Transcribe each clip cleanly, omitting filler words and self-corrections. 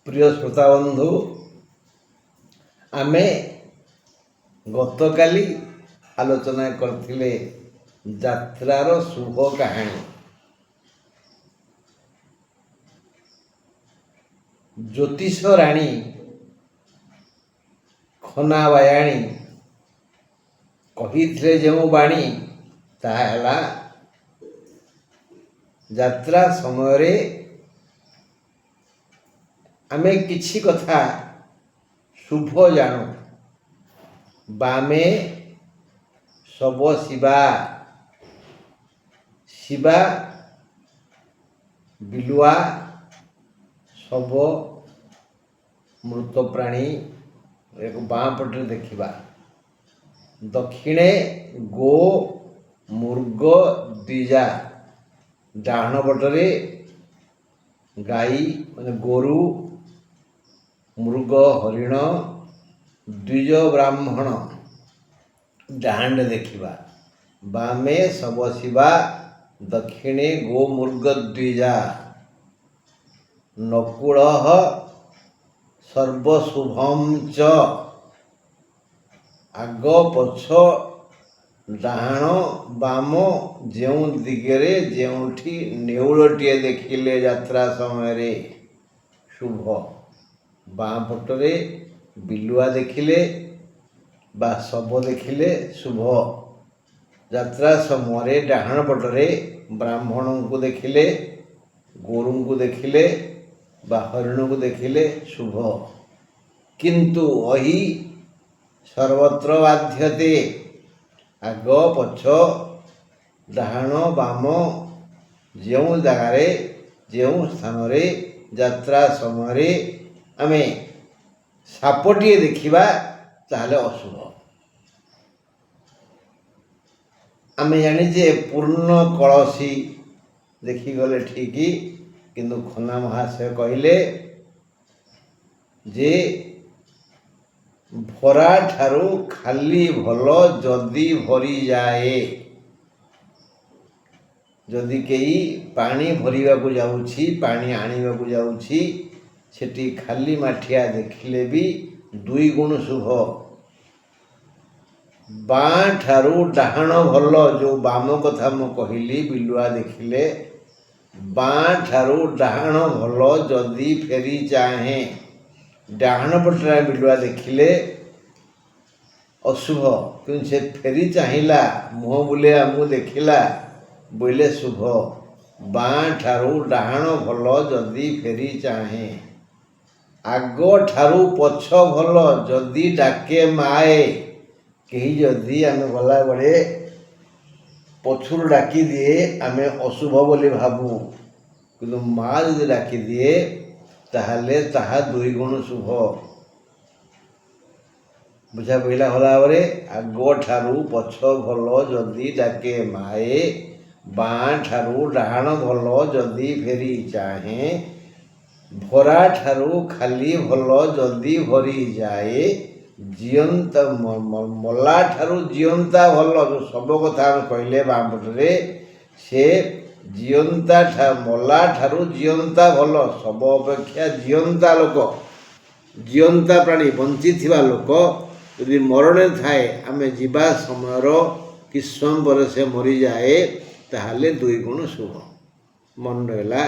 प्रिय श्रोता बंधु आमे गतकाली आलोचना करथिले यात्रार शुभ कहानी। ज्योतिष राणी खना बायाणी कही जो बाणी ताहा यात्रा समय रे आमे किछि कथा शुभ जानू। बामे सब शिवा शिवा बिलुआ सब मृत प्राणी एक बाँ पटे देखा। दक्षिणे गो मृग द्विजा डाहण पटरे गाई माने गोरु मृग हरिण द्विज ब्राह्मण डाहाण देखा। बामे सब शिवा दक्षिणे गो मृग द्विजा नकुल सर्वशुभम च आग पछ डाहाण बाम जो दिगरे जोठी नेउलटीए देखिले यात्रा समय रे शुभ। बाँ पटरे बिलुआ देखिले बा सब देखिले शुभ। यात्रा समय डाहाण पटरे ब्राह्मण को देखिले गोरु को देखिले बा हरिण को देखिले शुभ। किंतु अहि सर्वत्र बाध्यते आग पछ डाहाण बाम जो जगार जो स्थान यात्रा समय आमे सापटिए देखा ताहले अशुभ। आमे जानिजे पूर्ण कलसी देखिगले ठीक किंतु खना महाशय कहले जे भरा ठारू खाली भल जदि भरी जाए। जदि कई पानी भरिया को जाउछि पानी आनिबा को जाउछि सेठी खाली माठिया देखिले भी दुई गुण शुभ। बाँ ठारू डाहाण भल जो बाम कथा मु कहली बिलुआ देखिले बाँ ठारू डाहाण भल जदि फेरी चाहे डाहाण पटरा बिलुआ देखिले अशुभ। क्यों से फेरी चाहिला मुह बुले आमु देखिला बोले शुभ। बाँ ठारू डाहाण भल जदि फेरी चाहे आग ठारू पछ भल जदि डाके माए। कहीं जदि आमे गला बड़े पछुर डाकी दिए आमे अशुभ बोली भाबू किंतु माँ जदि डाकी दिए ताहले ताहा दुई गुण शुभ। बुझा पड़ा भला भावे आग ठारू पछ भल जदि डाके माए बाँ ठारू डाहाण भल जदि फेरी चाहे भरा ठारू खाली भल जदि भरी जाए जीवंता मल्ला ठारू जीवंता भल जो सब कथा कहले बाँ पटरे से जीवंता मल्ला ठारू जीवंता भल सब अपेक्षा जीवंता लोक जीवंता प्राणी बंची थिबा लोक यदि मरणे थाए आमे जीवा समयर किछ समय पर से मरी जाए ताहले दुई गुण शुभ। मन रहा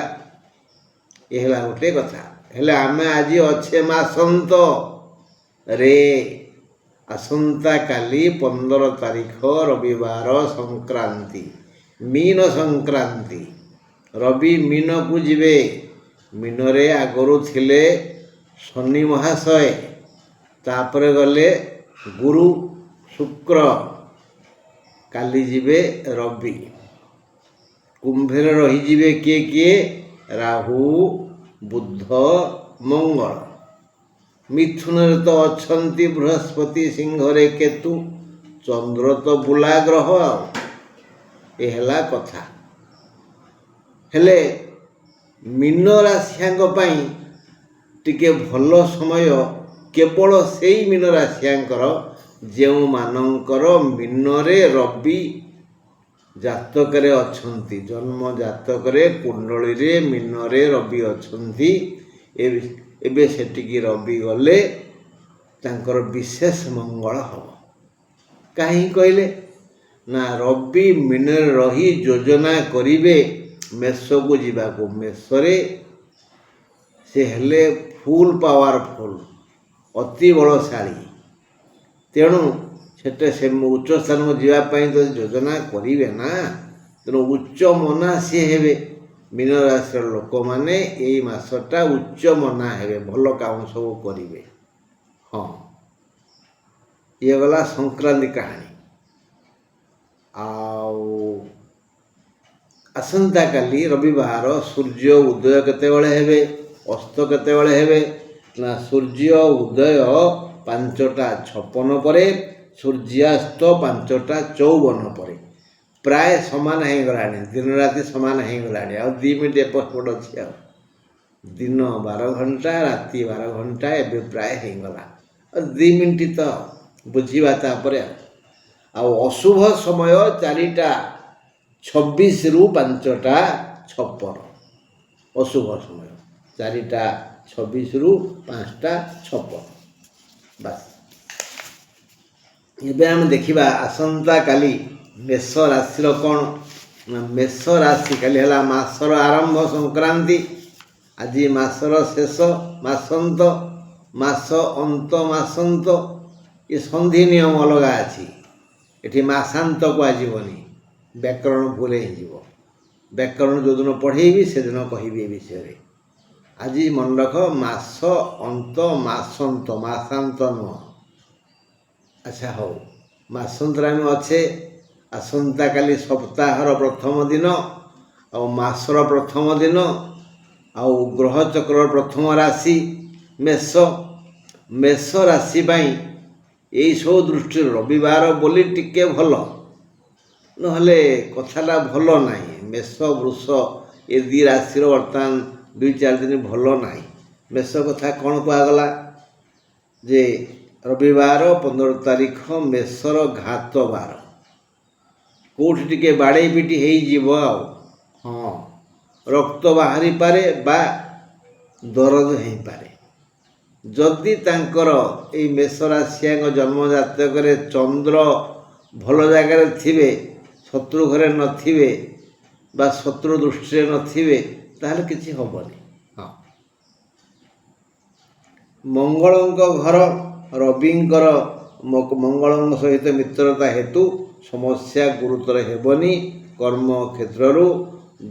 ये गोटे कथा हेले आमे आज अच्छे मासंत रे आसंता काली 15 तारीख रविवार संक्रांति मीन संक्रांति रवि मीन को जीवे। मीन रे आगरू थिले शनि महाशय तापरे गले गुरु शुक्र काली जीवे रवि। कुंभेर रही जीवे किए किए राहु बुध मंगल। मिथुन तो अच्छंती बृहस्पति सिंह रे केतु चंद्र तो बुला ग्रह आला कथा। हेले मीन राशियांक पई टिके भल समय केवल से मीन राशियांकर जो मानकर मीन रे रवि जातकरे अछंती जन्म जातकरे कुंडली रे मीन रे रवि अछंती ए ଏବେ ସେଠିକି ରବି ଗଲେ ତାଙ୍କର ବିଶେଷ ମଙ୍ଗଳ ହେବ। କାହିଁକି କହିଲେ ନା ରବି ମୀନରେ ରହି ଯୋଜନା କରିବେ ମେଷକୁ ଯିବାକୁ। ମେଷରେ ସେ ହେଲେ ଫୁଲ୍ ପାୱାରଫୁଲ୍, ଅତି ବଳଶାଳୀ। ତେଣୁ ସେଟା ସେ ଉଚ୍ଚ ସ୍ଥାନକୁ ଯିବା ପାଇଁ ତ ଯୋଜନା କରିବେ ନା। ତେଣୁ ଉଚ୍ଚ ମନା ସିଏ ହେବେ। ମୀନ ରାଶିର ଲୋକମାନେ ଏଇ ମାସଟା ଉଚ୍ଚ ମନା ହେବେ, ଭଲ କାମ ସବୁ କରିବେ। ହଁ, ଇଏ ଗଲା ସଂକ୍ରାନ୍ତି କାହାଣୀ। ଆଉ ଆସନ୍ତାକାଲି ରବିବାର ସୂର୍ଯ୍ୟ ଉଦୟ କେତେବେଳେ ହେବେ, ଅସ୍ତ କେତେବେଳେ ହେବେ ନା ସୂର୍ଯ୍ୟ ଉଦୟ 5ଟା 56 ପରେ, ସୂର୍ଯ୍ୟାସ୍ତ 5ଟା 54 ପରେ। ପ୍ରାୟ ସମାନ ହେଇଗଲାଣି, ଦିନ ରାତି ସମାନ ହେଇଗଲାଣି। ଆଉ 2 ମିନିଟ୍ ଏପଟ ସେପଟ ଅଛି। ଆଉ ଦିନ 12 ଘଣ୍ଟା, ରାତି 12 ଘଣ୍ଟା ଏବେ ପ୍ରାୟ ହେଇଗଲା। ଆଉ 2 ମିନିଟ୍ ତ ବୁଝିବା ତାପରେ। ଆଉ ଅଶୁଭ ସମୟ 4ଟା 26ରୁ 5ଟା 56। ଅଶୁଭ ସମୟ 4ଟା 26ରୁ 5ଟା 56। ବାସ୍। ଏବେ ଆମେ ଦେଖିବା ଆସନ୍ତାକାଲି ମେଷ ରାଶିର କ'ଣ ନା ମେଷ ରାଶି କାଲି ହେଲା ମାସର ଆରମ୍ଭ ସଂକ୍ରାନ୍ତି। ଆଜି ମାସର ଶେଷ ମାସନ୍ତ, ମାସ ଅନ୍ତ ମାସନ୍ତ। ଏ ସନ୍ଧି ନିୟମ ଅଲଗା ଅଛି। ଏଠି ମାସାନ୍ତ କୁହାଯିବନି, ବ୍ୟାକରଣ ଭୁଲ ହେଇଯିବ। ବ୍ୟାକରଣ ଯେଉଁଦିନ ପଢ଼େଇବି ସେଦିନ କହିବି ଏ ବିଷୟରେ। ଆଜି ମନେ ରଖ, ମାସ ଅନ୍ତ ମାସନ୍ତ, ମାସାନ୍ତ ନୁହଁ। ଆଚ୍ଛା ହଉ, ମାସନ୍ତରେ ଆମେ ଅଛେ। ଆସନ୍ତାକାଲି ସପ୍ତାହର ପ୍ରଥମ ଦିନ, ଆଉ ମାସର ପ୍ରଥମ ଦିନ, ଆଉ ଗ୍ରହଚକ୍ରର ପ୍ରଥମ ରାଶି ମେଷ। ମେଷ ରାଶି ପାଇଁ ଏଇସବୁ ଦୃଷ୍ଟିରୁ ରବିବାର ବୋଲି ଟିକେ ଭଲ, ନହେଲେ କଥାଟା ଭଲ ନାହିଁ। ମେଷ ବୃଷ ଏ 2 ରାଶିର ବର୍ତ୍ତମାନ 2-4 ଦିନ ଭଲ ନାହିଁ। ମେଷ କଥା କ'ଣ କୁହାଗଲା ଯେ ରବିବାର 15 ତାରିଖ ମେଷର ଘାତ ବାର। କେଉଁଠି ଟିକେ ବାଡ଼େଇ ପିଟି ହେଇଯିବ। ଆଉ ହଁ, ରକ୍ତ ବାହାରିପାରେ ବା ଦରଜ ହେଇପାରେ। ଯଦି ତାଙ୍କର ଏଇ ମେଷ ରାଶିଆଙ୍କ ଜନ୍ମ ଜାତକରେ ଚନ୍ଦ୍ର ଭଲ ଜାଗାରେ ଥିବେ, ଶତ୍ରୁ ଘରେ ନଥିବେ ବା ଶତ୍ରୁ ଦୃଷ୍ଟିରେ ନଥିବେ, ତାହେଲେ କିଛି ହେବନି। ହଁ, ମଙ୍ଗଳଙ୍କ ଘର ରବିଙ୍କର ମଙ୍ଗଳଙ୍କ ସହିତ ମିତ୍ରତା ହେତୁ ସମସ୍ୟା ଗୁରୁତର ହେବନି। କର୍ମ କ୍ଷେତ୍ରରୁ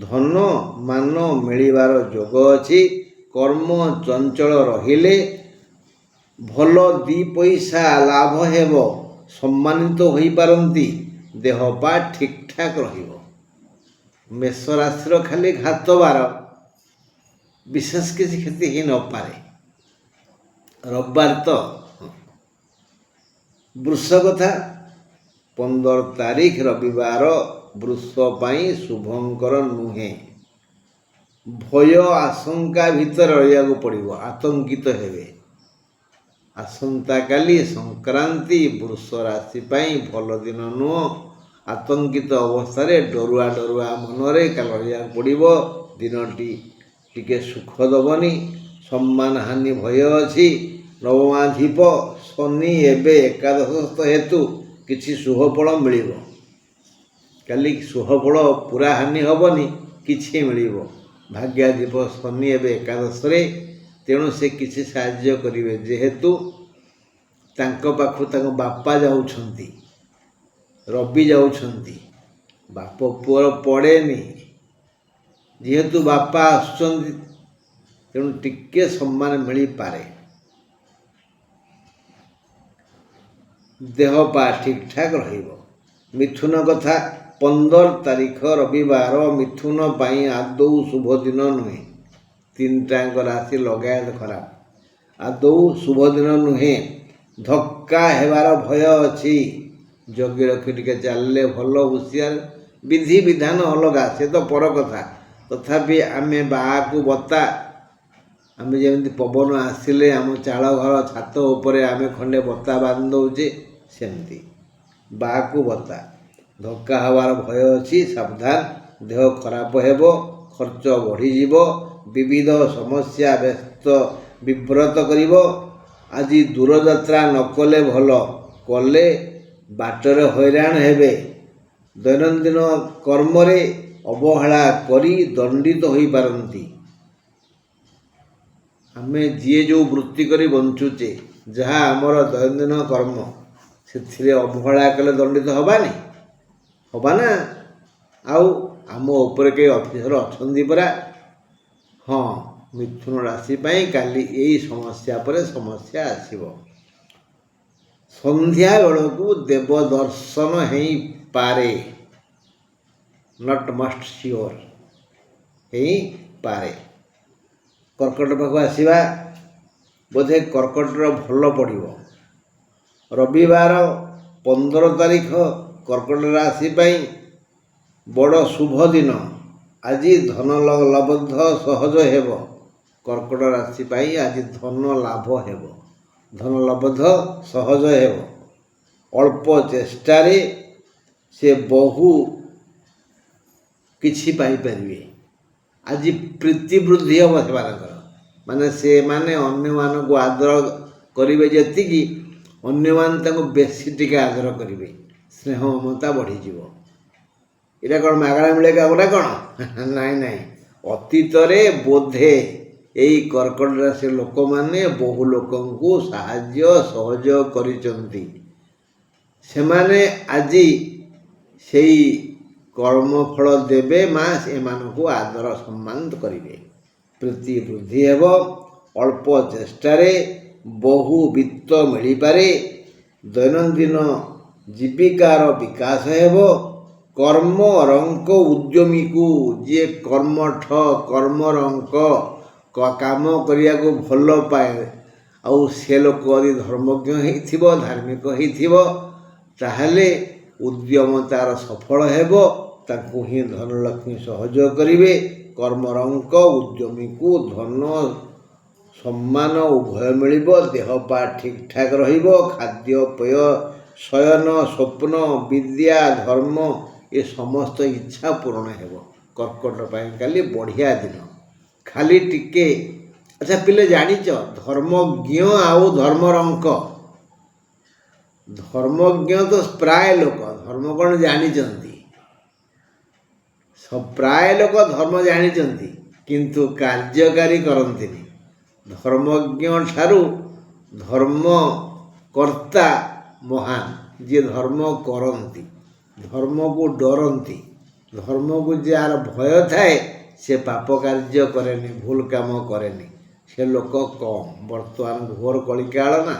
ଧନ ମାନ ମିଳିବାର ଯୋଗ ଅଛି। କର୍ମ ଚଞ୍ଚଳ ରହିଲେ ଭଲ 2 ପଇସା ଲାଭ ହେବ, ସମ୍ମାନିତ ହୋଇପାରନ୍ତି। ଦେହ ପା ଠିକ୍ଠାକ୍ ରହିବ। ମେଷ ରାଶିର ଖାଲି ଘାତ ବାର, ବିଶେଷ କିଛି କ୍ଷତି ହେଇନପାରେ। ରବିବାର ତ। ବୃଷ କଥା 15 ତାରିଖ ରବିବାର ବୃଷ ପାଇଁ ଶୁଭଙ୍କର ନୁହେଁ। ଭୟ ଆଶଙ୍କା ଭିତରେ ରହିବାକୁ ପଡ଼ିବ, ଆତଙ୍କିତ ହେବେ। ଆସନ୍ତାକାଲି ସଂକ୍ରାନ୍ତି ବୃଷ ରାଶି ପାଇଁ ଭଲ ଦିନ ନୁହଁ। ଆତଙ୍କିତ ଅବସ୍ଥାରେ ଡରୁଆ ମନରେ ରହିବାକୁ ପଡ଼ିବ। ଦିନଟି ଟିକେ ସୁଖ ଦେବନି। ସମ୍ମାନ ହାନି ଭୟ ଅଛି। ନବମାଧିପ ଶନି ଏବେ ଏକାଦଶସ୍ଥ ହେତୁ କିଛି ଶୁଭଫଳ ମିଳିବ। କାଲି ଶୁଭଫଳ ପୁରା ହାନି ହେବନି, କିଛି ମିଳିବ। ଭାଗ୍ୟାଧିପ ଶନି ଏବେ ଏକାଦଶରେ, ତେଣୁ ସେ କିଛି ସାହାଯ୍ୟ କରିବେ। ଯେହେତୁ ତାଙ୍କ ପାଖକୁ ତାଙ୍କ ବାପା ଯାଉଛନ୍ତି, ରବି ଯାଉଛନ୍ତି, ବାପ ପୁଅର ପଡ଼େନି। ଯେହେତୁ ବାପା ଆସୁଛନ୍ତି, ତେଣୁ ଟିକେ ସମ୍ମାନ ମିଳିପାରେ। ଦେହ ପା ଠିକ୍ଠାକ୍ ରହିବ। ମିଥୁନ କଥା 15 ତାରିଖ ରବିବାର ମିଥୁନ ପାଇଁ ଆଦୌ ଶୁଭ ଦିନ ନୁହେଁ। 3ଟାଙ୍କ ରାଶି ଲଗାୟତ ଖରାପ, ଆଦୌ ଶୁଭ ଦିନ ନୁହେଁ। ଧକ୍କା ହେବାର ଭୟ ଅଛି। ଜଗି ରଖି ଟିକେ ଚାଲିଲେ ଭଲ, ହୁସିଆର। ବିଧି ବିଧାନ ଅଲଗା, ସେ ତ ପର କଥା। ତଥାପି ଆମେ ବାହାକୁ ବତା, ଆମେ ଯେମିତି ପବନ ଆସିଲେ ଆମ ଚାଳ ଘର ଛାତ ଉପରେ ଆମେ ଖଣ୍ଡେ ବତା ବାନ୍ଧି ଦେଉଛେ, ସେମିତି ବାହାକୁ ବତା। ଧକ୍କା ହେବାର ଭୟ ଅଛି, ସାବଧାନ। ଦେହ ଖରାପ ହେବ, ଖର୍ଚ୍ଚ ବଢ଼ିଯିବ। ବିବିଧ ସମସ୍ୟା ବ୍ୟସ୍ତ ବିବ୍ରତ କରିବ। ଆଜି ଦୂରଯାତ୍ରା ନ କଲେ ଭଲ, କଲେ ବାଟରେ ହଇରାଣ ହେବେ। ଦୈନନ୍ଦିନ କର୍ମରେ ଅବହେଳା କରି ଦଣ୍ଡିତ ହୋଇପାରନ୍ତି। ଆମେ ଯିଏ ଯେଉଁ ବୃତ୍ତି କରି ବଞ୍ଚୁଛେ, ଯାହା ଆମର ଦୈନନ୍ଦିନ କର୍ମ, ସେଥିରେ ଅବହେଳା କଲେ ଦଣ୍ଡିତ ହେବାନି? ହେବା ନା। ଆଉ ଆମ ଉପରେ କେହି ଅଫିସର ଅଛନ୍ତି ପରା। ହଁ, ମିଥୁନ ରାଶି ପାଇଁ କାଲି ଏଇ ସମସ୍ୟା ପରେ ସମସ୍ୟା ଆସିବ। ସନ୍ଧ୍ୟା ବେଳକୁ ଦେବ ଦର୍ଶନ ହେଇପାରେ, ନଟ୍ ମଷ୍ଟ ସିଓର, ହେଇପାରେ। କର୍କଟ ପାଖକୁ ଆସିବା। ବୋଧେ କର୍କଟର ଭଲ ପଡ଼ିବ। ରବିବାର 15 ତାରିଖ କର୍କଟ ରାଶି ପାଇଁ ବଡ଼ ଶୁଭ ଦିନ। ଆଜି ଧନ ଲବ୍ଧ ସହଜ ହେବ। କର୍କଟ ରାଶି ପାଇଁ ଆଜି ଧନ ଲାଭ ହେବ, ଧନ ଲବ୍ଧ ସହଜ ହେବ। ଅଳ୍ପ ଚେଷ୍ଟାରେ ସେ ବହୁ କିଛି ପାଇପାରିବେ। ଆଜି ପ୍ରୀତି ବୃଦ୍ଧି ହେବ ସେମାନଙ୍କର। ମାନେ ସେମାନେ ଅନ୍ୟମାନଙ୍କୁ ଆଦର କରିବେ ଯେତିକି, ଅନ୍ୟମାନେ ତାଙ୍କୁ ବେଶୀ ଟିକେ ଆଦର କରିବେ। ସ୍ନେହ ମମତା ବଢ଼ିଯିବ। ଏଇଟା କ'ଣ ମାଗଣା ମିଳେ କାମଟା କ'ଣ? ନାଇଁ ନାଇଁ। ଅତୀତରେ ବୋଧେ ଏଇ କର୍କଟ ରାଶିର ଲୋକମାନେ ବହୁ ଲୋକଙ୍କୁ ସାହାଯ୍ୟ ସହଯୋଗ କରିଛନ୍ତି। ସେମାନେ ଆଜି ସେଇ କର୍ମଫଳ ଦେବେ। ମା ଏମାନଙ୍କୁ ଆଦର ସମ୍ମାନ କରିବେ। ପ୍ରୀତି ବୃଦ୍ଧି ହେବ। ଅଳ୍ପ ଚେଷ୍ଟାରେ ବହୁ ବିତ୍ତ ମିଳିପାରେ। ଦୈନନ୍ଦିନ ଜୀବିକାର ବିକାଶ ହେବ। କର୍ମରଙ୍କ ଉଦ୍ୟମୀକୁ, ଯିଏ କର୍ମଠ କର୍ମରଙ୍କ କାମ କରିବାକୁ ଭଲ ପାଏ, ଆଉ ସେ ଲୋକ ଯଦି ଧର୍ମଜ୍ଞ ହେଇଥିବ, ଧାର୍ମିକ ହେଇଥିବ, ତାହେଲେ ଉଦ୍ୟମ ତାର ସଫଳ ହେବ। ତାଙ୍କୁ ହିଁ ଧନଲକ୍ଷ୍ମୀ ସହଯୋଗ କରିବେ। କର୍ମରଙ୍କ ଉଦ୍ୟମୀକୁ ଧନ ସମ୍ମାନ ଉଭୟ ମିଳିବ। ଦେହ ପା ଠିକ୍ ଠାକ୍ ରହିବ। ଖାଦ୍ୟପେୟ, ଶୟନ, ସ୍ୱପ୍ନ, ବିଦ୍ୟା, ଧର୍ମ ଏ ସମସ୍ତ ଇଚ୍ଛା ପୂରଣ ହେବ। କର୍କଟ ପାଇଁ କାଲି ବଢ଼ିଆ ଦିନ। ଖାଲି ଟିକେ, ଆଚ୍ଛା ପିଲେ ଜାଣିଛ, ଧର୍ମଜ୍ଞ ଆଉ ଧର୍ମରଙ୍କ, ଧର୍ମଜ୍ଞ ତ ପ୍ରାୟ ଲୋକ ଧର୍ମ କ'ଣ ଜାଣିଛନ୍ତି। ପ୍ରାୟ ଲୋକ ଧର୍ମ ଜାଣିଛନ୍ତି କିନ୍ତୁ କାର୍ଯ୍ୟକାରୀ କରନ୍ତିନି। ଧର୍ମଜ୍ଞ ଠାରୁ ଧର୍ମକର୍ତ୍ତା ମହାନ, ଯିଏ ଧର୍ମ କରନ୍ତି, ଧର୍ମକୁ ଡରନ୍ତି। ଧର୍ମକୁ ଯାହାର ଭୟ ଥାଏ ସେ ପାପ କାର୍ଯ୍ୟ କରେନି, ଭୁଲ କାମ କରେନି। ସେ ଲୋକ କମ୍। ବର୍ତ୍ତମାନ ଘୋର କଳିକାଳ ନା,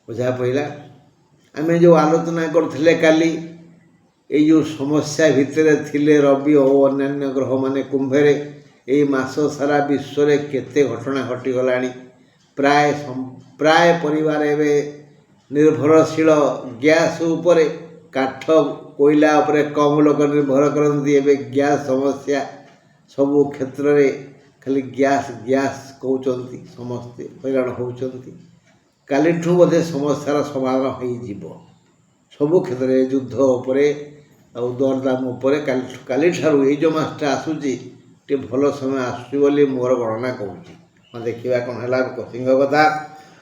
ବୁଝା ପଇଲା। ଆମେ ଯେଉଁ ଆଲୋଚନା କରୁଥିଲେ କାଲି, ଏଇ ଯେଉଁ ସମସ୍ୟା ଭିତରେ ଥିଲେ ରବି ଓ ଅନ୍ୟାନ୍ୟ ଗ୍ରହମାନେ କୁମ୍ଭରେ, ଏଇ ମାସ ସାରା ବିଶ୍ୱରେ କେତେ ଘଟଣା ଘଟିଗଲାଣି। ପ୍ରାୟ ପରିବାର ଏବେ ନିର୍ଭରଶୀଳ ଗ୍ୟାସ୍ ଉପରେ, କାଠ କୋଇଲା ଉପରେ କମ୍ ଲୋକ ନିର୍ଭର କରନ୍ତି। ଏବେ ଗ୍ୟାସ୍ ସମସ୍ୟା, ସବୁ କ୍ଷେତ୍ରରେ ଖାଲି ଗ୍ୟାସ୍ କହୁଛନ୍ତି, ସମସ୍ତେ ହଇରାଣ ହେଉଛନ୍ତି। କାଲିଠୁ ବୋଧେ ସମସ୍ୟାର ସମାଧାନ ହୋଇଯିବ। ସବୁ କ୍ଷେତ୍ରରେ ଯୁଦ୍ଧ ଉପରେ ଆଉ ଦରଦାମ ଉପରେ କାଲିଠାରୁ ଏଇ ଯେଉଁ ମାସଟା ଆସୁଛି, ଟିକେ ଭଲ ସମୟ ଆସୁଛି ବୋଲି ମୋର ଗଣନା କରୁଛି। ଦେଖିବା କ'ଣ ହେଲା ସିଂହ କଥା।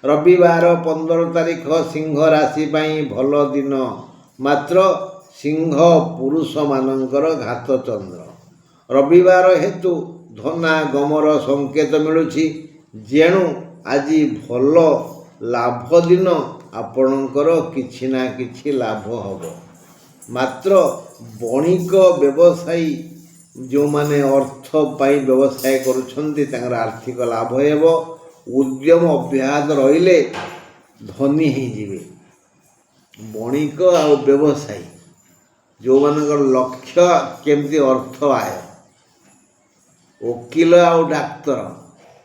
ରବିବାର 15 ତାରିଖ ସିଂହ ରାଶି ପାଇଁ ଭଲ ଦିନ। ମାତ୍ର ସିଂହ ପୁରୁଷମାନଙ୍କର ଘାତ ଚନ୍ଦ୍ର। ରବିବାର ହେତୁ ଧନାଗମର ସଂକେତ ମିଳୁଛି। ଯେଣୁ ଆଜି ଭଲ ଲାଭ ଦିନ। ଆପଣଙ୍କର କିଛି ନା କିଛି ଲାଭ ହେବ। ମାତ୍ର ବଣିକ ବ୍ୟବସାୟୀ, ଯେଉଁମାନେ ଅର୍ଥ ପାଇଁ ବ୍ୟବସାୟ କରୁଛନ୍ତି, ତାଙ୍କର ଆର୍ଥିକ ଲାଭ ହେବ। ଉଦ୍ୟମ ଅବ୍ୟାହତ ରହିଲେ ଧନୀ ହେଇଯିବେ। ବଣିକ ଆଉ ବ୍ୟବସାୟୀ, ଯେଉଁମାନଙ୍କର ଲକ୍ଷ୍ୟ କେମିତି ଅର୍ଥ ଆୟ, ଓକିଲ ଆଉ ଡାକ୍ତର,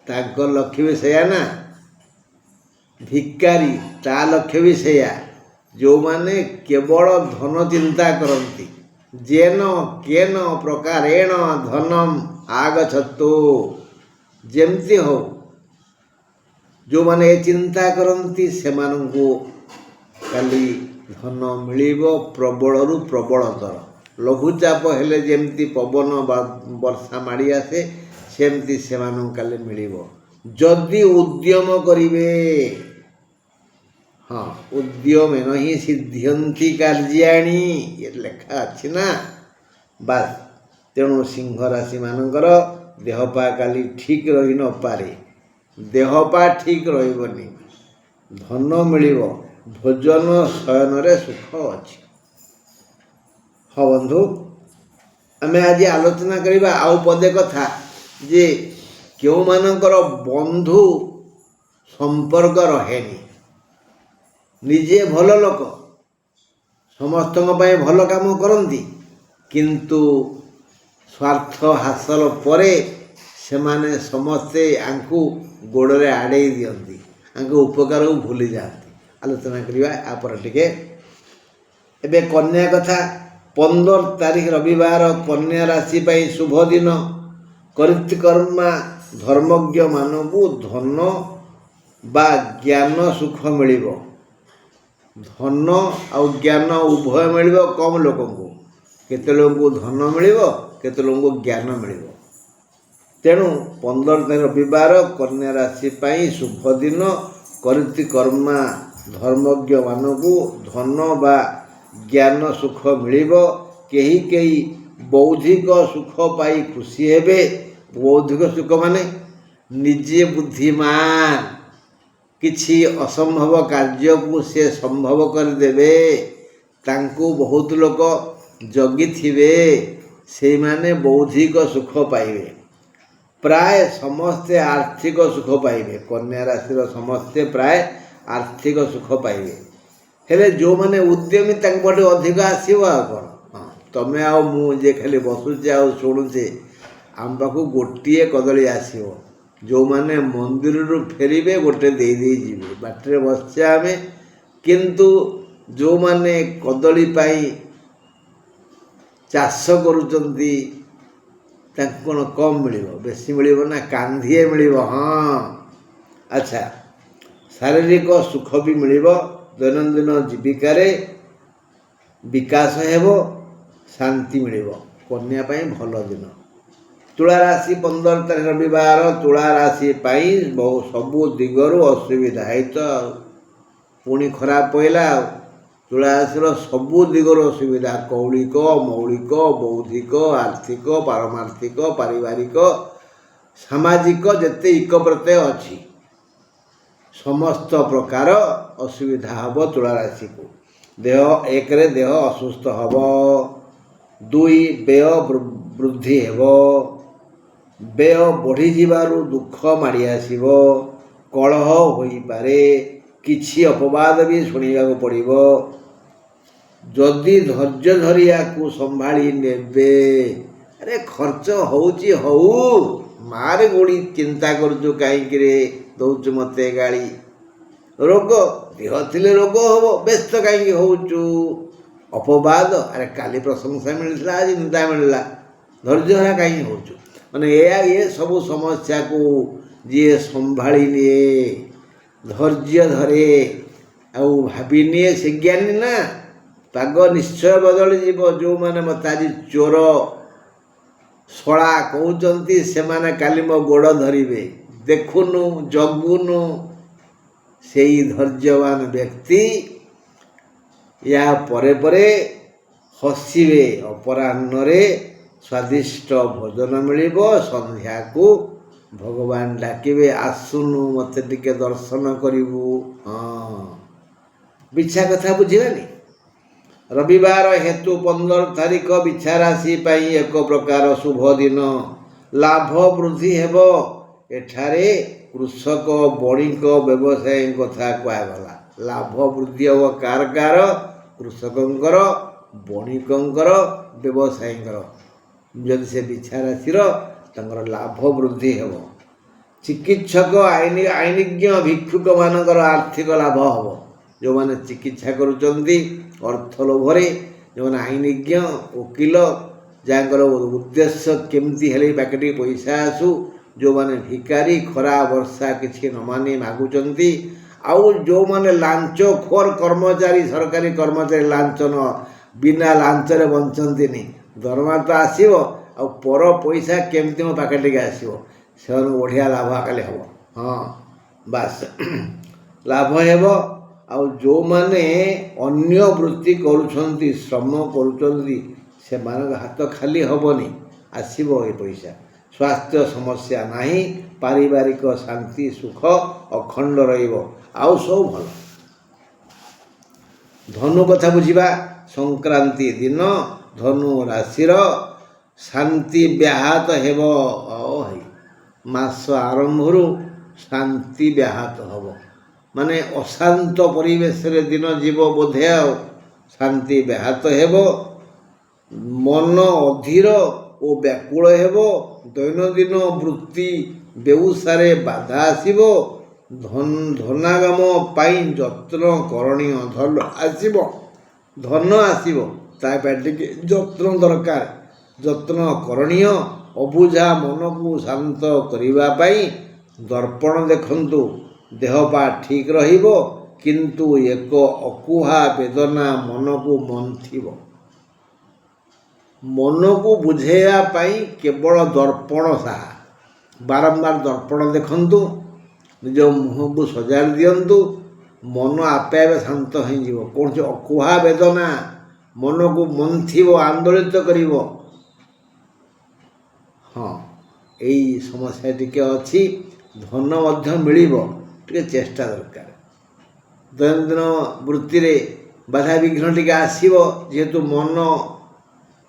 ତାଙ୍କ ଲକ୍ଷ୍ୟ ବି ସେଇଆ ନା। ଭିକାରୀ, ତା ଲକ୍ଷ୍ୟ ବି ସେଇଆ। ଯେଉଁମାନେ କେବଳ ଧନ ଚିନ୍ତା କରନ୍ତି, ଯେନ କେନ ପ୍ରକାରେଣ ଧନମ ଆଗଛତୁ, ଯେମିତି ହଉ, ଯେଉଁମାନେ ଏ ଚିନ୍ତା କରନ୍ତି ସେମାନଙ୍କୁ କାଲି ଧନ ମିଳିବ ପ୍ରବଳରୁ ପ୍ରବଳତର। ଲଘୁଚାପ ହେଲେ ଯେମିତି ପବନ ବା ବର୍ଷା ମାଡ଼ି ଆସେ, ସେମିତି ସେମାନଙ୍କୁ କାଲି ମିଳିବ। जदि उद्यम करिवे हाँ उद्यमेन ही सिद्ध्यन्ति कार्याणि ये लेखा अच्छी ना बास तेणु सिंह राशि मानकर देहपा काली ठीक रही न पारे देहपा ठीक रही धन मिल भोजन शयन रे सुख अच्छी हाँ बंधु आमे आज आलोचना करिबा आउ पदे कथा जे क्यों मानकर बंधु संपर्क रहेनी निजे भल लोक समस्त भल काम करती किंतु स्वार्थ हासिल परे से माने समस्ते आंकु गोड़े आड़े दियंती आंकु उपकार को भूली जाती आलोचना करिबा आ पर टिके एबे कन्या कथा 15 तारीख रविवार कन्या राशि पाई शुभ दिन कृतकर्मा धर्मज्ञ मानकु धन बा ज्ञान सुख मिलिबो धन आउ ज्ञान उभय मिलिबो कम लोक को केते लोक को धन मिलिबो केते लोक को ज्ञान मिलिबो तेणु 15 तारीख रविवार कन्या राशि पाई शुभ दिन कृतकर्मा धर्मज्ञ मानकु धन बा ज्ञान सुख मिलिबो केही केही बौद्धिक सुख पाई खुशी हेबे बौद्धिक सुख माने निजे बुद्धिमान किछि असंभव कार्य को से संभव कर देबे तांको बहुत लोक जगी थिबे से माने बौद्धिक सुख पाइबे प्राय समस्ते आर्थिक सुख पाइबे कन्या राशि समस्ते प्राय आर्थिक सुख पाइबे हेले जो माने उद्यमी तांक बटे अधिक आसीबो आ कोन हां तमे आ मु जे खाली बसुचे आ सुनुचे आम पाखु गोटिए कदली आसीबो जो माने मंदिर रु फेरिबे गोटे दे दे जीवे बाटरे बसचे आमे किंतु जो माने कदली पाई चाष करूचंती तांको कोन कम मिलिबो बेसी मिलिबो ना कांधिए मिलिबो हां अच्छा शारीरिक सुख भी मिलिबो दैनंदिन जीविकारे विकास हेबो शांति मिलिबो कन्या पाई भल दिन तुला राशि 15 तारीख रविवार तुला राशि पाई बहु सबु दिगरु असुविधा है तो पुणी खराब पइला तुला राशि सबु दिगरु असुविधा कौलिक मौलिक बौद्धिक आर्थिक पारमार्थिक पारिवारिक सामाजिक जेते इक प्रत्यय अछि समस्त प्रकार असुविधा हब तुला राशि को देह एक रे देह असुस्थ हब 2 व्यय वृद्धि हेबो व्यय बढ़ी जीवारु दुख माड़ी आसीबो कलह होई पारे किछि अपवाद भी सुनिबा को पड़िबो जदि धैर्य धरिया को संभाली नेबे अरे खर्च होउची होउ मारे गोड़ी चिंता करजो काई रे दौच मते गाड़ी रोग देह थिले रोग होबो व्यस्त काई होउचु अपवाद अरे काली प्रशंसा मिलला आज निंदा मिलला धैर्य हरा काई होउचु माने ये सब समस्या को जी संभाली निए धैर्य धरे आउ भाभी निए से ज्ञानी ना पाग निश्चय बदली जीव जो माने मत आज चोर शला कहते से माने काली मो गोड़ धरिबे देखुनु जगुनु से धैर्यवान व्यक्ति या परे परे हसिबे अपराह्न रे स्वादिष्ट भोजन मिलिबो संध्या को भगवान डाकिबे आसुनु मते टिके दर्शन करिवु हां बिछा कथा बुझिबानी रविवार हेतु 15 तारीख बिछा राशि पाई एक प्रकार शुभ दिन लाभ वृद्धि हेबो एठारे कृषक बणिक व्यवसायी कथा कहगला लाभ वृद्धि हो कार कृषकंकर बणिकंकर व्यवसायींकर जदि से बिछा राशि लाभ वृद्धि हेबो चिकित्सक आईनिज्ञ भिक्षुक मानकर आर्थिक लाभ हेबो जो माने चिकित्सा करुचंदी अर्थ लोभरे जो माने आईनिज्ञ वकील जाकर उद्देश्य केमती हेले पाकेटी पैसा आसु जो माने भिकारी खरा वर्षा किछि न माने मागुचंती आउ जो माने लांच खोर कर्मचारी सरकारी कर्मचारी लांच न बिना लांच रे बंचंती नहीं दरमा तो आसीबो आ पर पैसा केमती मो पाकेटी के आसीबो से बढ़िया लाभ काले हम ହଁ ବାସ୍ ଲାଭ ହେବ। ଆଉ ଯେଉଁମାନେ ଅନ୍ୟ ବୃତ୍ତି କରୁଛନ୍ତି, ଶ୍ରମ କରୁଛନ୍ତି, ସେମାନଙ୍କ ହାତ ଖାଲି ହେବନି, ଆସିବ ଏ ପଇସା। ସ୍ୱାସ୍ଥ୍ୟ ସମସ୍ୟା ନାହିଁ, ପାରିବାରିକ ଶାନ୍ତି ସୁଖ ଅଖଣ୍ଡ ରହିବ, ଆଉ ସବୁ ଭଲ। ଧନୁ କଥା ବୁଝିବା। ସଂକ୍ରାନ୍ତି ଦିନ ଧନୁ ରାଶିର ଶାନ୍ତି ବ୍ୟାହତ ହେବ। ହେଇ ମାସ ଆରମ୍ଭରୁ ଶାନ୍ତି ବ୍ୟାହତ ହେବ, ମାନେ ଅଶାନ୍ତ ପରିବେଶରେ ଦିନ ଯିବ ବୋଧେ, ଆଉ ଶାନ୍ତି ବ୍ୟାହତ ହେବ। ମନ ଅଧୀର ଓ ବ୍ୟାକୁଳ ହେବ। ଦୈନନ୍ଦିନ ବୃତ୍ତି ବ୍ୟବସାୟରେ ବାଧା ଆସିବ। ଧନାଗମ ପାଇଁ ଯତ୍ନ କରଣୀୟ। ଧନ ଆସିବ, ତା ପାଇଁ ଟିକେ ଯତ୍ନ ଦରକାର, ଯତ୍ନ କରଣୀୟ। ଅବୁଝା ମନକୁ ଶାନ୍ତ କରିବା ପାଇଁ ଦର୍ପଣ ଦେଖନ୍ତୁ। ଦେହ ପା ଠିକ୍ ରହିବ, କିନ୍ତୁ ଏକ ଅକୁହା ବେଦନା ମନକୁ ମନ୍ଥିବ। ମନକୁ ବୁଝେଇବା ପାଇଁ କେବଳ ଦର୍ପଣ ସାହା। ବାରମ୍ବାର ଦର୍ପଣ ଦେଖନ୍ତୁ, ନିଜ ମୁହଁକୁ ସଜାଡ଼ି ଦିଅନ୍ତୁ, ମନ ଆପେ ଆପେ ଶାନ୍ତ ହୋଇଯିବ। କୌଣସି ଅକୁହା ବେଦନା ମନକୁ ମନ୍ଥିବ, ଆନ୍ଦୋଳିତ କରିବ। ହଁ, ଏଇ ସମସ୍ୟା ଟିକେ ଅଛି। ଧନ ମଧ୍ୟ ମିଳିବ, ଟିକେ ଚେଷ୍ଟା ଦରକାର। ଦୈନନ୍ଦିନ ବୃତ୍ତିରେ ବାଧାବିଘ୍ନ ଟିକେ ଆସିବ, ଯେହେତୁ ମନ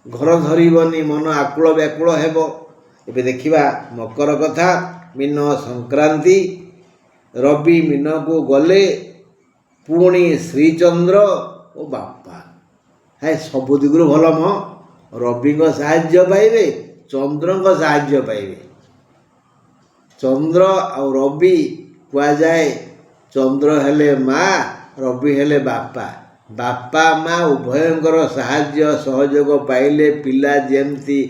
ଘର ଧରିବନି, ମନ ଆକୁଳ ବ୍ୟାକୁଳ ହେବ। ଏବେ ଦେଖିବା ମକର କଥା। ମୀନ ସଂକ୍ରାନ୍ତି, ରବି ମୀନକୁ ଗଲେ, ପୁଣି ଶ୍ରୀଚନ୍ଦ୍ର ଓ ବାପା। ସବୁ ଦିଗରୁ ଭଲ ମ। ରବିଙ୍କ ସାହାଯ୍ୟ ପାଇବେ, ଚନ୍ଦ୍ରଙ୍କ ସାହାଯ୍ୟ ପାଇବେ। ଚନ୍ଦ୍ର ଆଉ ରବି କୁହାଯାଏ, ଚନ୍ଦ୍ର ହେଲେ ମା, ରବି ହେଲେ ବାପା। ବାପା ମା ଉଭୟଙ୍କର ସାହାଯ୍ୟ ସହଯୋଗ ପାଇଲେ ପିଲା ଯେମିତି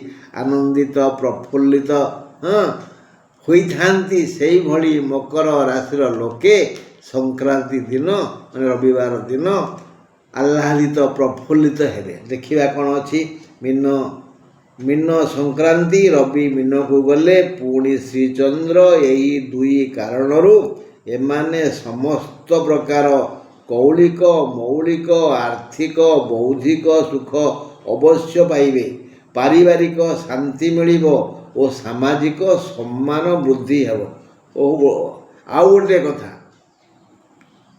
ଆନନ୍ଦିତ ପ୍ରଫୁଲ୍ଲିତ ହୋଇଥାନ୍ତି, ସେଇଭଳି ମକର ରାଶିର ଲୋକେ ସଂକ୍ରାନ୍ତି ଦିନ, ମାନେ ରବିବାର ଦିନ ଆହ୍ଲାଦିତ ପ୍ରଫୁଲ୍ଲିତ ହେବେ। ଦେଖିବା କ'ଣ ଅଛି। ମୀନ ସଂକ୍ରାନ୍ତି, ରବି ମୀନକୁ ଗଲେ, ପୁଣି ଶ୍ରୀଚନ୍ଦ୍ର। ଏହି ଦୁଇ କାରଣରୁ ଏମାନେ ସମସ୍ତ ପ୍ରକାର କୌଳିକ ମୌଳିକ ଆର୍ଥିକ ବୌଦ୍ଧିକ ସୁଖ ଅବଶ୍ୟ ପାଇବେ। ପାରିବାରିକ ଶାନ୍ତି ମିଳିବ ଓ ସାମାଜିକ ସମ୍ମାନ ବୃଦ୍ଧି ହେବ। ଆଉ ଗୋଟିଏ କଥା,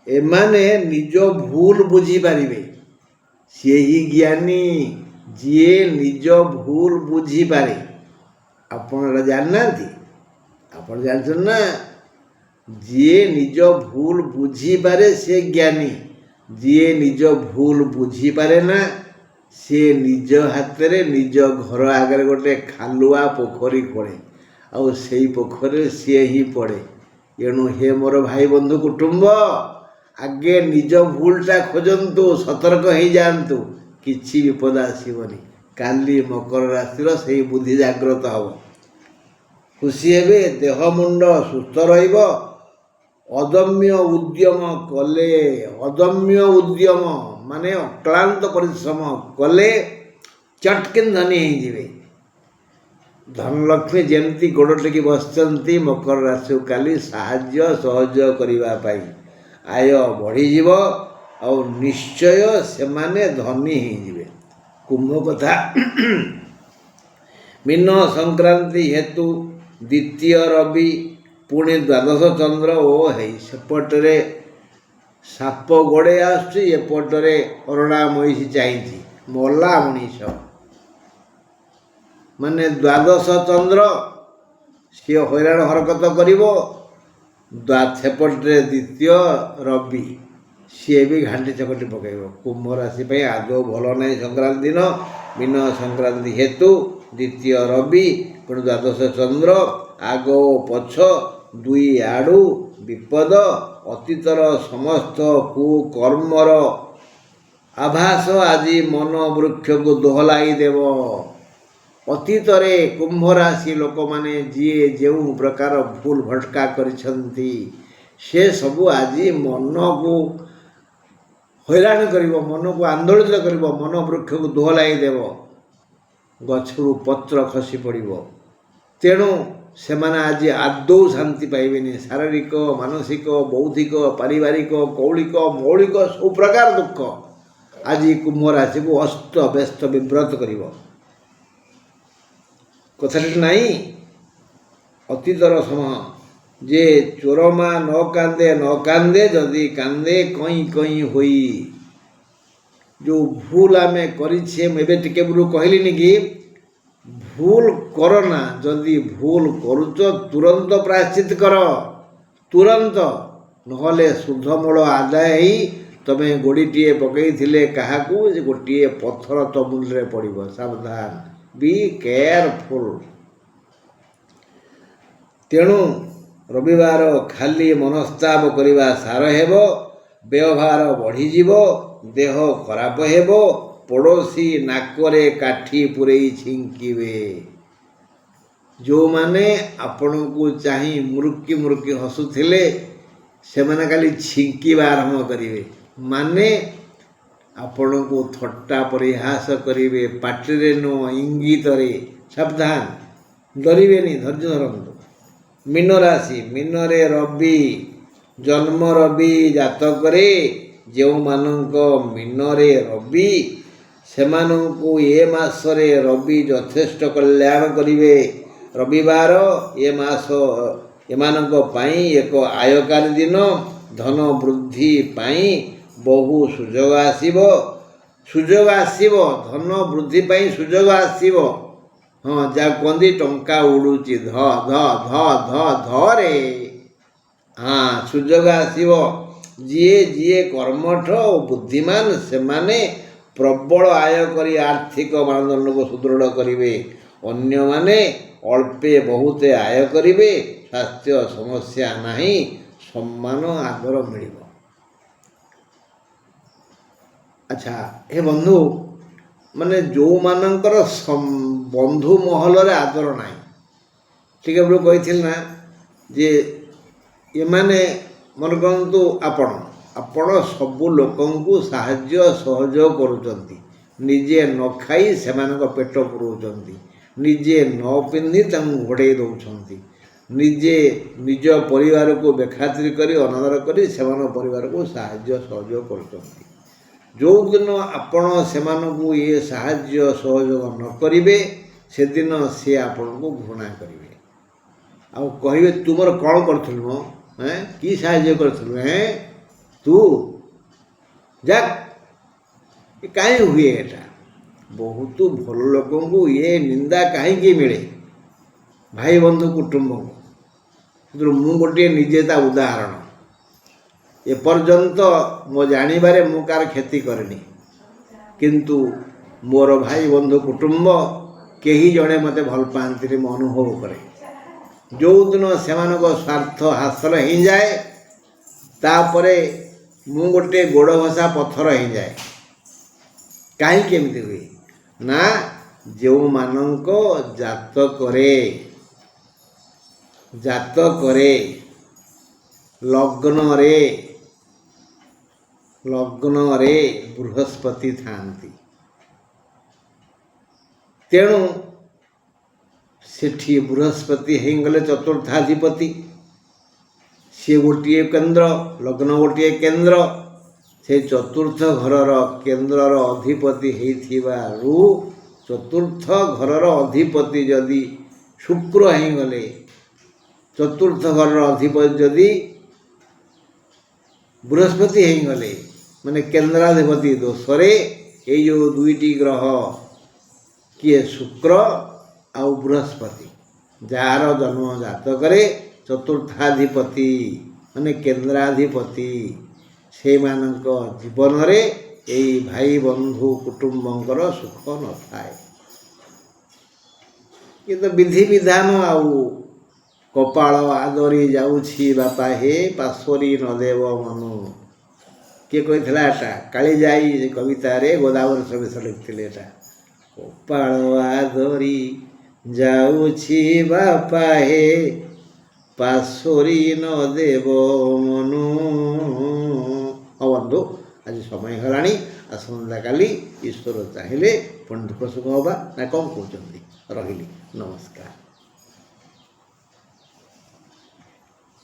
ଏମାନେ ନିଜ ଭୁଲ ବୁଝିପାରିବେ। ସିଏ ହିଁ ଜ୍ଞାନୀ, ଯିଏ ନିଜ ଭୁଲ ବୁଝିପାରେ। ଆପଣ ଏଟା ଜାଣିନାହାନ୍ତି? ଆପଣ ଜାଣିଛନ୍ତି ନା? ଯିଏ ନିଜ ଭୁଲ ବୁଝିପାରେ ସେ ଜ୍ଞାନୀ। ଯିଏ ନିଜ ଭୁଲ ବୁଝିପାରେ ନା, ସିଏ ନିଜ ହାତରେ ନିଜ ଘର ଆଗରେ ଗୋଟେ ଖାଲୁଆ ପୋଖରୀ ଖୋଳେ, ଆଉ ସେଇ ପୋଖରୀରେ ସିଏ ହିଁ ପଡ଼େ। ଏଣୁ ହେ ମୋର ଭାଇ ବନ୍ଧୁ କୁଟୁମ୍ବ, ଆଗେ ନିଜ ଭୁଲଟା ଖୋଜନ୍ତୁ, ସତର୍କ ହେଇଯାଆନ୍ତୁ, କିଛି ବିପଦ ଆସିବନି। କାଲି ମକର ରାଶିର ସେଇ ବୁଦ୍ଧି ଜାଗ୍ରତ ହେବ। ଖୁସି ହେବେ, ଦେହ ମୁଣ୍ଡ ସୁସ୍ଥ ରହିବ। ଅଦମ୍ୟ ଉଦ୍ୟମ ମାନେ ଅକ୍ଳାନ୍ତ ପରିଶ୍ରମ କଲେ ଚଟକିନ୍ ଧନୀ ହେଇଯିବେ। ଧନଲକ୍ଷ୍ମୀ ଯେମିତି ଗୋଡ଼ ଟେକି ବସିଛନ୍ତି, ମକର ରାଶିକୁ କାଲି ସାହାଯ୍ୟ ସହଯୋଗ କରିବା ପାଇଁ ଆୟ ବଢ଼ିଯିବ, ଆଉ ନିଶ୍ଚୟ ସେମାନେ ଧନୀ ହେଇଯିବେ। କୁମ୍ଭ କଥା। ମୀନ ସଂକ୍ରାନ୍ତି ହେତୁ ଦ୍ୱିତୀୟ ରବି, ପୁଣି ଦ୍ୱାଦଶ ଚନ୍ଦ୍ର ଓ ସେପଟରେ ସାପ ଗୋଡ଼େଇ ଆସୁଛି, ଏପଟରେ ଅରଣା ମଇଁଷି ଚାହିଁଛି, ମଲା ମଣିଷ। ମାନେ ଦ୍ୱାଦଶ ଚନ୍ଦ୍ର, ସିଏ ହଇରାଣ ହରକତ କରିବ। ସେପଟରେ ଦ୍ୱିତୀୟ ରବି, ସିଏ ବି ଘାଣ୍ଟି ଚକଟି ପକାଇବ। କୁମ୍ଭ ରାଶି ପାଇଁ ଆଦୌ ଭଲ ନାହିଁ ସଂକ୍ରାନ୍ତି ଦିନ। ମୀନ ସଂକ୍ରାନ୍ତି ହେତୁ ଦ୍ୱିତୀୟ ରବି, ପୁଣି ଦ୍ୱାଦଶ ଚନ୍ଦ୍ର, ଆଗ ଓ ପଛ ଦୁଇ ଆଡ଼ୁ ବିପଦ। ଅତୀତର ସମସ୍ତ କୁକର୍ମର ଆଭାସ ଆଜି ମନ ବୃକ୍ଷକୁ ଦୋହଲାଇ ଦେବ। ଅତୀତରେ କୁମ୍ଭ ରାଶି ଲୋକମାନେ ଯିଏ ଯେଉଁ ପ୍ରକାର ଭୁଲ ଭଟକା କରିଛନ୍ତି, ସେ ସବୁ ଆଜି ମନକୁ ହଇରାଣ କରିବ, ମନକୁ ଆନ୍ଦୋଳିତ କରିବ, ମନ ବୃକ୍ଷକୁ ଦୋହଲାଇ ଦେବ। ଗଛରୁ ପତ୍ର ଖସି ପଡ଼ିବ। ତେଣୁ ସେମାନେ ଆଜି ଆଦୌ ଶାନ୍ତି ପାଇବେନି। ଶାରୀରିକ, ମାନସିକ, ବୌଦ୍ଧିକ, ପାରିବାରିକ, କୌଳିକ, ମୌଳିକ ସବୁ ପ୍ରକାର ଦୁଃଖ ଆଜି କୁମ୍ଭ ରାଶିକୁ ଅସ୍ତ ବ୍ୟସ୍ତ ବିବ୍ରତ କରିବ। କଥାଟି ନାହିଁ ଅତୀତର ସମୟ ଯେ ଚୋରମା ନ କାନ୍ଦେ ଯଦି କାନ୍ଦେ କଇଁ କଇଁ ହୋଇ। ଯେଉଁ ଭୁଲ ଆମେ କରିଛେ, ମୁଁ ଏବେ ଟିକେ ପୂର୍ବରୁ କହିଲିନି କି ଭୁଲ କର ନା, ଯଦି ଭୁଲ କରୁଛ ତୁରନ୍ତ ପ୍ରାୟଶ୍ଚିତ କର, ତୁରନ୍ତ, ନହେଲେ ଶୁଦ୍ଧମୂଳ ଆଦାୟ ହେଇ ତମେ ଗୋଡ଼ିଟିଏ ପକାଇଥିଲେ କାହାକୁ, ଗୋଟିଏ ପଥର ତ ମୁଣ୍ଡରେ ପଡ଼ିବ। ସାବଧାନ, ବି କେୟାରଫୁଲ୍। ତେଣୁ ରବିବାର ଖାଲି ମନସ୍ତାପ କରିବା ସାର ହେବ, ବ୍ୟୟଭାର ବଢ଼ିଯିବ, ଦେହ ଖରାପ ହେବ, ପଡ଼ୋଶୀ ନାକରେ କାଠି ପୂରେଇ ଛିଙ୍କିବେ। ଯେଉଁମାନେ ଆପଣଙ୍କୁ ଚାହିଁ ମୁରୁକି ମୁରୁକି ହସୁଥିଲେ ସେମାନେ କାଲି ଛିଙ୍କିବା ଆରମ୍ଭ କରିବେ। ମାନେ ଆପଣଙ୍କୁ ଥଟ୍ଟା ପରିହାସ କରିବେ, ପାଟିରେ ନୁହଁ ଇଙ୍ଗିତରେ। ସାବଧାନ, ଡରିବେନି, ଧୈର୍ଯ୍ୟ ଧରନ୍ତୁ। ମୀନ ରାଶି, ମୀନରେ ରବି, ଜନ୍ମ ରବି ଜାତକରେ ଯେଉଁମାନଙ୍କ ମୀନରେ ରବି ସେମାନଙ୍କୁ ଏ ମାସରେ ରବି ଯଥେଷ୍ଟ କଲ୍ୟାଣ କରିବେ। ରବିବାର ଏ ମାସ ଏମାନଙ୍କ ପାଇଁ ଏକ ଆୟକାରୀ ଦିନ। ଧନ ବୃଦ୍ଧି ପାଇଁ ବହୁ ସୁଯୋଗ ଆସିବ, ଧନ ବୃଦ୍ଧି ପାଇଁ ସୁଯୋଗ ଆସିବ। ହଁ, ଯାହା କୁହନ୍ତି ଟଙ୍କା ଉଡ଼ୁଛି ଧରେ। ହଁ, ସୁଯୋଗ ଆସିବ। ଯିଏ କର୍ମଠ ଓ ବୁଦ୍ଧିମାନ ସେମାନେ ପ୍ରବଳ ଆୟ କରି ଆର୍ଥିକ ମାନଦଣ୍ଡକୁ ସୁଦୃଢ଼ କରିବେ। ଅନ୍ୟମାନେ ଅଳ୍ପେ ବହୁତେ ଆୟ କରିବେ। ସ୍ୱାସ୍ଥ୍ୟ ସମସ୍ୟା ନାହିଁ, ସମ୍ମାନ ଆଦର ମିଳିବ। ଆଚ୍ଛା, ହେ ବନ୍ଧୁ, ମାନେ ଯେଉଁମାନଙ୍କର ବନ୍ଧୁ ମହଲରେ ଆଦର ନାହିଁ, ଟିକେ ମୁଁ କହିଥିଲି ନା ଯେ ଏମାନେ ମନେ କରନ୍ତୁ ଆପଣ ସବୁ ଲୋକଙ୍କୁ ସାହାଯ୍ୟ ସହଯୋଗ କରୁଛନ୍ତି, ନିଜେ ନ ଖାଇ ସେମାନଙ୍କ ପେଟ ପୁରଉଛନ୍ତି, ନିଜେ ନ ପିନ୍ଧି ତାଙ୍କୁ ଘୋଡ଼େଇ ଦେଉଛନ୍ତି, ନିଜେ ନିଜ ପରିବାରକୁ ବେଖାତିର କରି ଅନାଦର କରି ସେମାନଙ୍କ ପରିବାରକୁ ସାହାଯ୍ୟ ସହଯୋଗ କରୁଛନ୍ତି। ଯେଉଁଦିନ ଆପଣ ସେମାନଙ୍କୁ ଏ ସାହାଯ୍ୟ ସହଯୋଗ ନ କରିବେ ସେଦିନ ସେ ଆପଣଙ୍କୁ ଘୃଣା କରିବେ। ଆଉ କହିବେ ତୁ ମୋର କ'ଣ କରିଥିଲୁ ମ, କି ସାହାଯ୍ୟ କରିଥିଲୁ, ତୁ ଯା। କାହିଁ ହୁଏ ଏଟା? ବହୁତ ଭଲ ଲୋକଙ୍କୁ ଏ ନିନ୍ଦା କାହିଁକି ମିଳେ? ଭାଇ ବନ୍ଧୁ କୁଟୁମ୍ବଙ୍କୁ। କିନ୍ତୁ ମୁଁ ଗୋଟିଏ ନିଜେ ତା ଉଦାହରଣ। ଏପର୍ଯ୍ୟନ୍ତ ମୋ ଜାଣିବାରେ ମୁଁ କାହାର କ୍ଷତି କରିନି, କିନ୍ତୁ ମୋର ଭାଇ ବନ୍ଧୁ କୁଟୁମ୍ବ କେହି ଜଣେ ମୋତେ ଭଲ ପାଆନ୍ତିନି, ମୁଁ ଅନୁଭବ କରେ। ଯେଉଁଦିନ ସେମାନଙ୍କ ସ୍ୱାର୍ଥ ହାସଲ ହେଇଯାଏ ତାପରେ ମୁଁ ଗୋଟିଏ ଗୋଡ଼ ଘଷା ପଥର ହେଇଯାଏ। କାହିଁକି ଏମିତି ହୁଏ ନା, ଯେଉଁମାନଙ୍କ ଜାତକରେ ଲଗ୍ନରେ ବୃହସ୍ପତି ଥାଆନ୍ତି, ତେଣୁ ସେଠି ବୃହସ୍ପତି ହେଇଗଲେ ଚତୁର୍ଥାଧିପତି। ସିଏ ଗୋଟିଏ କେନ୍ଦ୍ର, ଲଗ୍ନ ଗୋଟିଏ କେନ୍ଦ୍ର। ସେ ଚତୁର୍ଥ ଘରର କେନ୍ଦ୍ରର ଅଧିପତି ହେଇଥିବାରୁ ଚତୁର୍ଥ ଘରର ଅଧିପତି ଯଦି ଶୁକ୍ର ହେଇଗଲେ, ଚତୁର୍ଥ ଘରର ଅଧିପତି ଯଦି ବୃହସ୍ପତି ହେଇଗଲେ, ମାନେ କେନ୍ଦ୍ରାଧିପତି ଦୋଷରେ ଏଇ ଯେଉଁ ଦୁଇଟି ଗ୍ରହ, କିଏ ଶୁକ୍ର ଆଉ ବୃହସ୍ପତି, ଯାହାର ଜନ୍ମ ଜାତକରେ ଚତୁର୍ଥାଧିପତି ମାନେ କେନ୍ଦ୍ରାଧିପତି, ସେମାନଙ୍କ ଜୀବନରେ ଏଇ ଭାଇ ବନ୍ଧୁ କୁଟୁମ୍ବଙ୍କର ସୁଖ ନଥାଏ। କିନ୍ତୁ ବିଧିବିଧାନ ଆଉ କପାଳ ଆଦରି ଯାଉଛି ବାପା ହେ, ପାଶୋରି ନଦେବ ମନୁ। କିଏ କହିଥିଲା ଏଟା? କାଳିଜାଇ କବିତାରେ ଗୋଦାବରୀ ସବିଷ ଲେଖିଥିଲେ ଏଟା। କପାଳ ଆଦରି ଯାଉଛି ବାପା ହେ, ପାଶୋରି ନଦେବ ମନୁ। ହଁ ବନ୍ଧୁ, ଆଜି ସମୟ ହେଲାଣି। ଆସନ୍ତାକାଲି ଈଶ୍ୱର ଚାହିଁଲେ ପୁଣି ଦୁଃଖ ସୁଖ ହେବା, ନା କ'ଣ କହୁଛନ୍ତି? ରହିଲି, ନମସ୍କାର।